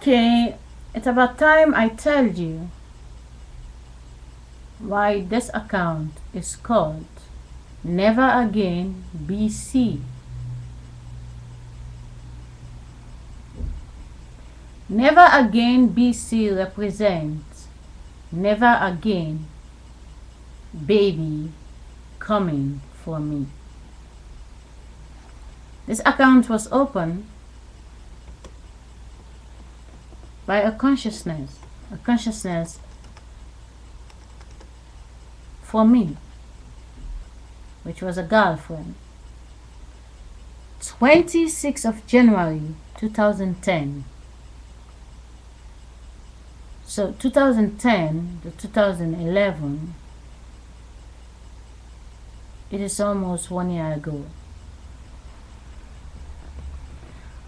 Okay, it's about time I tell you why this account is called Never Again BC. Never Again BC represents never again baby coming for me. This account was opened by a consciousness for me, which was a girlfriend. 26th of January 2010. So 2010 to 2011, it is almost 1 year ago.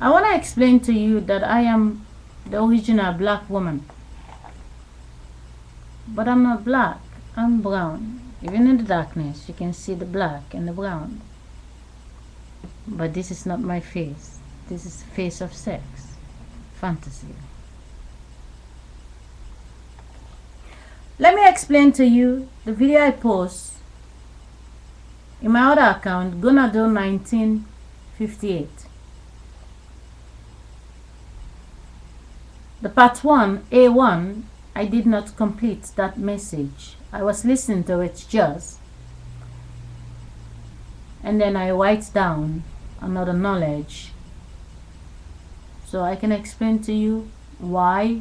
I want to explain to you that I am the original black woman. But I'm not black, I'm brown. Even in the darkness, you can see the black and the brown. But this is not my face. This is the face of sex, fantasy. Let me explain to you the video I post in my other account, Gonado 1958. The part 1, A1, I did not complete that message. I was listening to it just, and then I write down another knowledge so I can explain to you why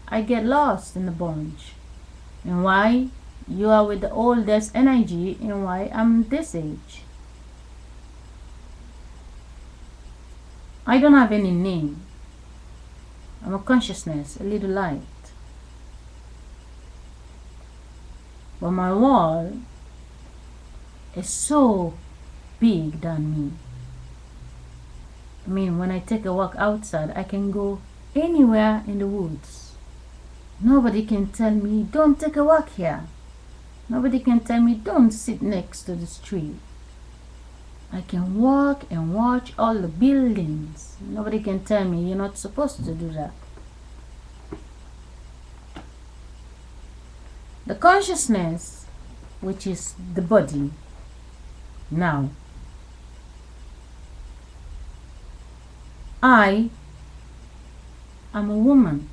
I get lost in the bunch and why you are with the oldest energy and why I'm this age. I don't have any name. I'm a consciousness, a little light. But my wall is so big than me. I mean, when I take a walk outside, I can go anywhere in the woods. Nobody can tell me, don't take a walk here. Nobody can tell me, don't sit next to the street. I can walk and watch all the buildings. Nobody can tell me you're not supposed to do that. The consciousness, which is the body, now, I am a woman,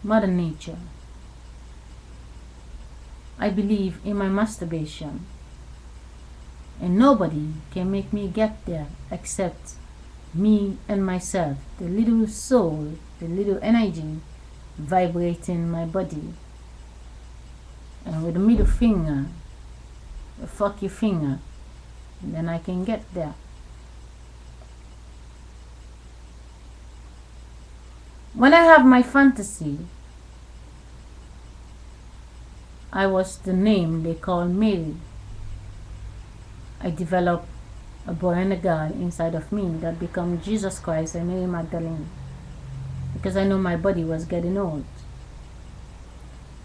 Mother Nature. I believe in my masturbation. And nobody can make me get there except me and myself, the little soul, the little energy vibrating my body. And with the middle finger, the fuck you finger, then I can get there. When I have my fantasy, I was the name they call Mary. I developed a boy and a girl inside of me that become Jesus Christ and Mary Magdalene, because I know my body was getting old.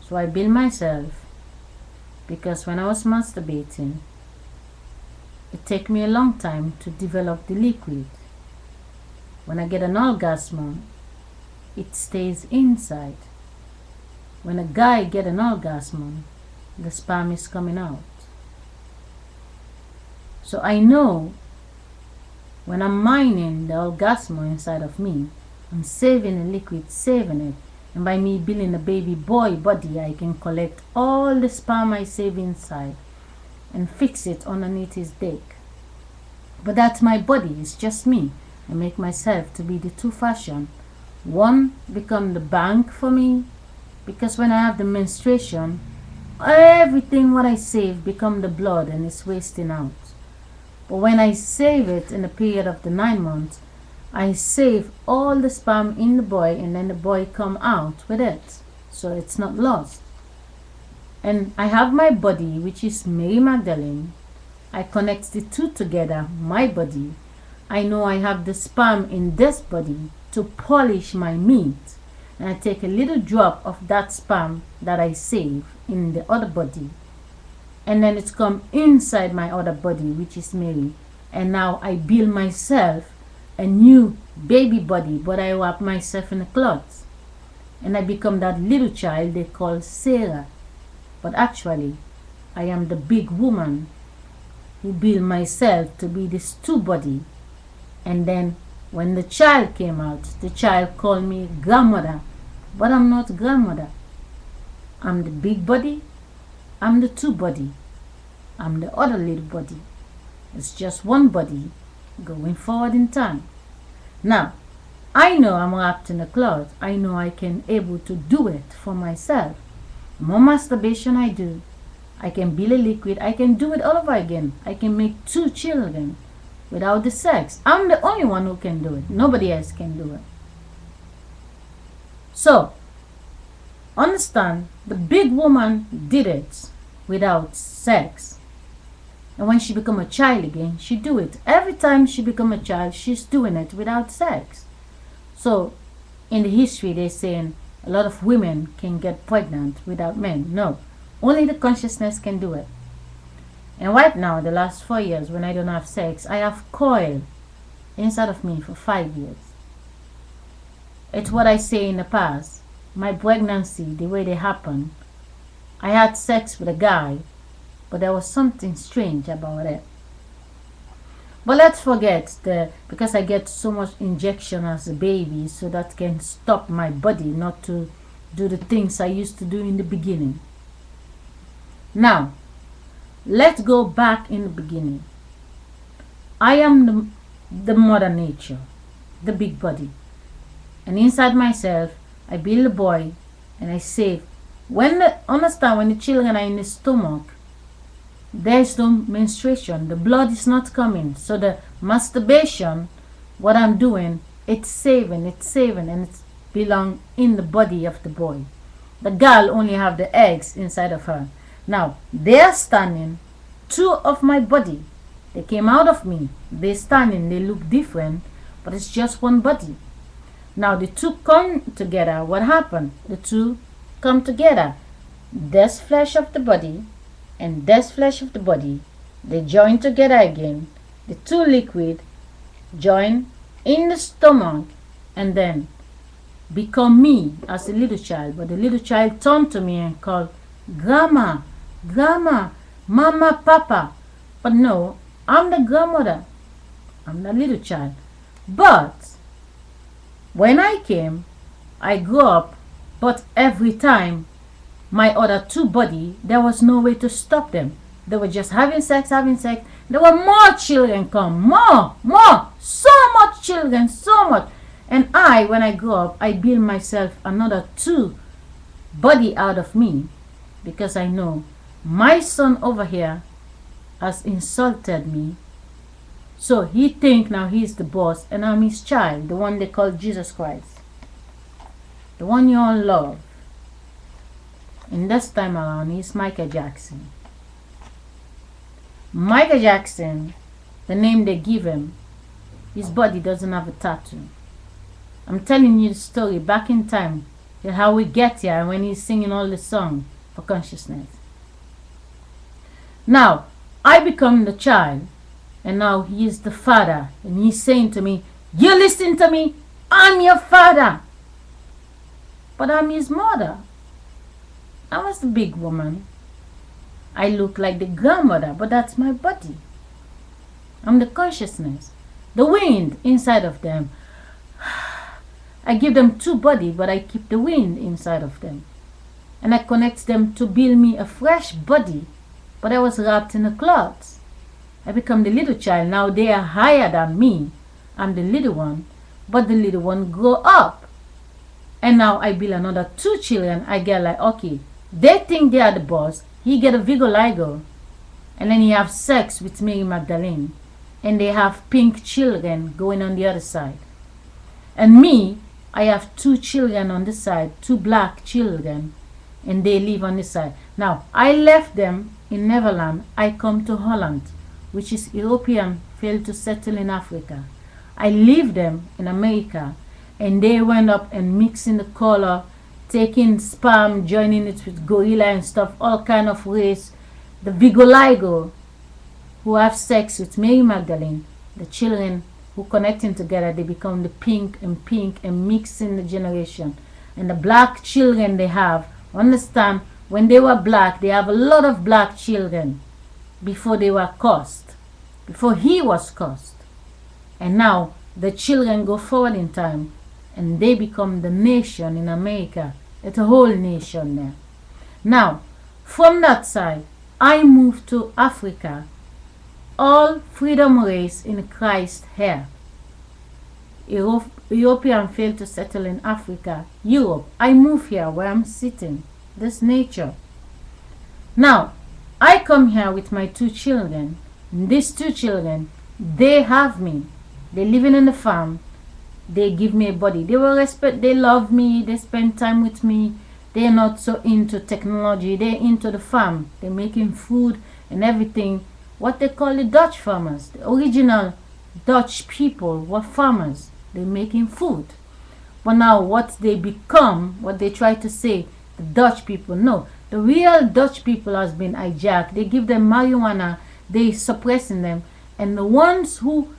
So I built myself, because when I was masturbating, it takes me a long time to develop the liquid. When I get an orgasm, it stays inside. When a guy get an orgasm, the sperm is coming out. So I know when I'm mining the orgasm inside of me, I'm saving the liquid, saving it. And by me building a baby boy body, I can collect all the sperm I save inside and fix it underneath his dick. But that's my body, it's just me. I make myself to be the two fashion. One become the bank for me, because when I have the menstruation, everything what I save become the blood and it's wasting out. But when I save it in the period of the 9 months, I save all the sperm in the boy and then the boy come out with it. So it's not lost. And I have my body, which is Mary Magdalene. I connect the two together, my body. I know I have the sperm in this body to polish my meat. And I take a little drop of that sperm that I save in the other body. And then it's come inside my other body, which is Mary. And now I build myself a new baby body, but I wrap myself in a cloth. And I become that little child they call Sarah. But actually, I am the big woman who built myself to be this two body. And then when the child came out, the child called me grandmother. But I'm not grandmother. I'm the big body. I'm the two body. I'm the other little body. It's just one body going forward in time. Now, I know I'm wrapped in a cloth. I know I can able to do it for myself. More masturbation I do. I can build a liquid. I can do it all over again. I can make 2 children without the sex. I'm the only one who can do it. Nobody else can do it. So, understand, the big woman did it without sex. And when she become a child again, she do it. Every time she become a child, she's doing it without sex. So, in the history, they're saying a lot of women can get pregnant without men. No, only the consciousness can do it. And right now, the last 4 years, when I don't have sex, I have coil inside of me for 5 years. It's what I say in the past. My pregnancy, the way they happen, I had sex with a guy, but there was something strange about it. But let's forget because I get so much injection as a baby, so that can stop my body not to do the things I used to do in the beginning. Now, let's go back in the beginning. I am the mother nature, the big body. And inside myself, I build a boy and I save. When the children are in the stomach, there is no menstruation. The blood is not coming. So the masturbation, what I'm doing, it's saving, and it belongs in the body of the boy. The girl only have the eggs inside of her. Now, they are standing, 2 of my body. They came out of me. They're standing, they look different, but it's just one body. Now, the 2 come together. What happened? The 2 come together. This flesh of the body and this flesh of the body, they join together again. The 2 liquid join in the stomach and then become me as a little child. But the little child turned to me and called, Grandma, Grandma, Mama, Papa. But no, I'm the grandmother. I'm the little child. But when I came, I grew up, but every time my other 2 body, there was no way to stop them. They were just having sex. There were more children come, more, so much children, so much. And when I grew up, I built myself another 2 body out of me, because I know my son over here has insulted me. So he think now he's the boss and I'm his child, the one they call Jesus Christ, the one you all love. And this time around, he's Michael Jackson. Michael Jackson, the name they give him, his body doesn't have a tattoo. I'm telling you the story back in time, how we get here when he's singing all the song for consciousness. Now, I become the child, and now he is the father, and he's saying to me, you listen to me, I'm your father. But I'm his mother. I was the big woman. I look like the grandmother, but that's my body. I'm the consciousness, the wind inside of them. I give them 2 bodies, but I keep the wind inside of them. And I connect them to build me a fresh body, but I was wrapped in a cloth. I become the little child. Now they are higher than me. I'm the little one, but the little one grow up. And now I build another 2 children. I get like, okay, they think they are the boss. He get a vigiligo. And then he have sex with Mary Magdalene. And they have pink children going on the other side. And me, I have 2 children on the side, 2 black children. And they live on the side. Now, I left them in Netherlands. I come to Holland, which is European, failed to settle in Africa. I leave them in America. And they went up and mixing the color, taking sperm, joining it with gorilla and stuff, all kind of ways. The vigiligo who have sex with Mary Magdalene, the children who connecting together, they become the pink and mixing the generation. And the black children they have, understand, when they were black, they have a lot of black children before they were cursed, before he was cursed. And now the children go forward in time and they become the nation in America. It's a whole nation there. Now, from that side, I moved to Africa. All freedom race in Christ here. European failed to settle in Africa. Europe. I move here where I'm sitting. This nature. Now, I come here with my 2 children. These 2 children, they have me. They living in the farm. They give me a body. They will respect. They love me. They spend time with me. They're not so into technology. They're into the farm. They're making food and everything. What they call the Dutch farmers. The original Dutch people were farmers. They're making food. But now what they become, what they try to say, the Dutch people, no. The real Dutch people has been hijacked. They give them marijuana. They suppressing them. And the ones who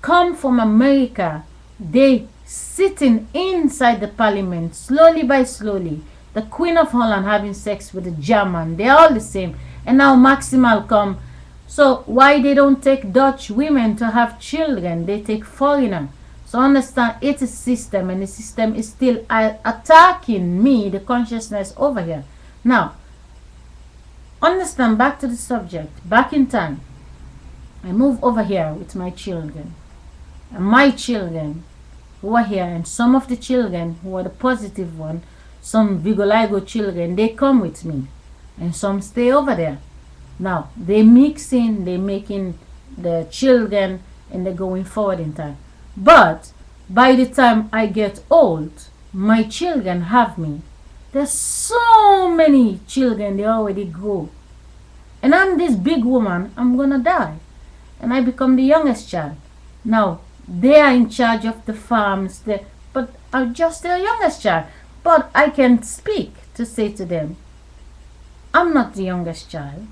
come from America, they sitting inside the parliament slowly by slowly. The Queen of Holland having sex with the German. They're all the same. And now Maximal come. So why they don't take Dutch women to have children? They take foreigner. So understand, it's a system, and the system is still attacking me, the consciousness over here. Now, understand, back to the subject. Back in time, I move over here with my children. And my children who are here, and some of the children who are the positive one, some Vigoligo children, they come with me. And some stay over there. Now, they mix in, they making the children, and they're going forward in time. But by the time I get old, my children have me. There's so many children, they already grow. And I'm this big woman, I'm gonna die. And I become the youngest child. Now, they are in charge of the farms, but I'm just their youngest child. But I can speak to say to them, I'm not the youngest child.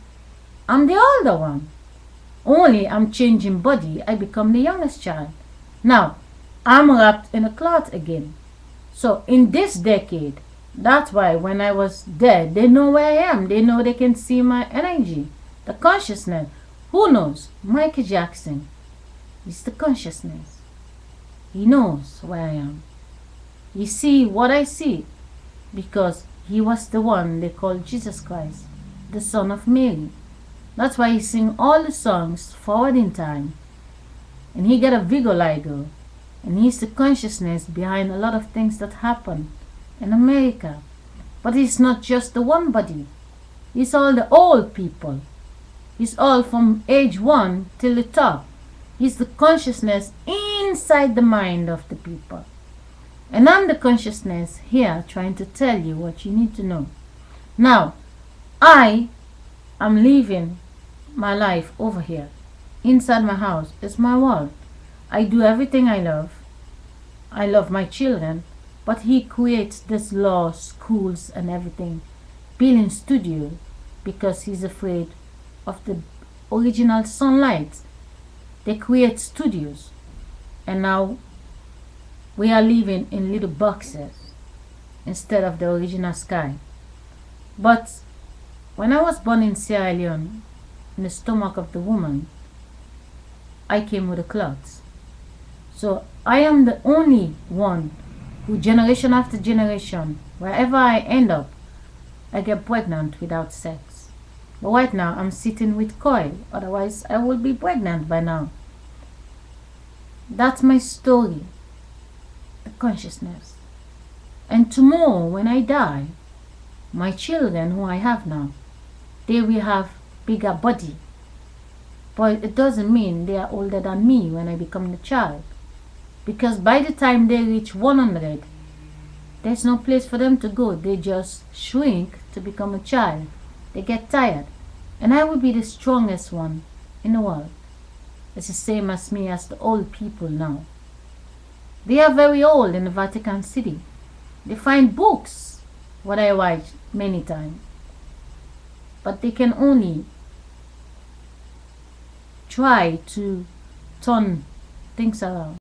I'm the older one. Only I'm changing body, I become the youngest child. Now, I'm wrapped in a cloth again. So, in this decade, that's why when I was dead, they know where I am. They know they can see my energy, the consciousness. Who knows? Michael Jackson is the consciousness. He knows where I am. He see what I see because he was the one they called Jesus Christ, the Son of Mary. That's why he sing all the songs forward in time. And he got a vigoligo. And he's the consciousness behind a lot of things that happen in America. But he's not just the one body. He's all the old people. He's all from age 1 till the top. He's the consciousness inside the mind of the people. And I'm the consciousness here trying to tell you what you need to know. Now, I am living my life over here. Inside my house is my world. I do everything I love. I love my children. But he creates this law, schools and everything. Building studio because he's afraid of the original sunlight. They create studios. And now we are living in little boxes instead of the original sky. But when I was born in Sierra Leone, in the stomach of the woman, I came with a cloth. So I am the only one who generation after generation, wherever I end up, I get pregnant without sex. But right now I'm sitting with coil, otherwise I will be pregnant by now. That's my story, the consciousness. And tomorrow when I die, my children who I have now, they will have bigger body. But it doesn't mean they are older than me when I become the child. Because by the time they reach 100, there's no place for them to go. They just shrink to become a child. They get tired. And I will be the strongest one in the world. It's the same as me as the old people now. They are very old in the Vatican City. They find books, what I write many times. But they can only try to turn Thanks a lot.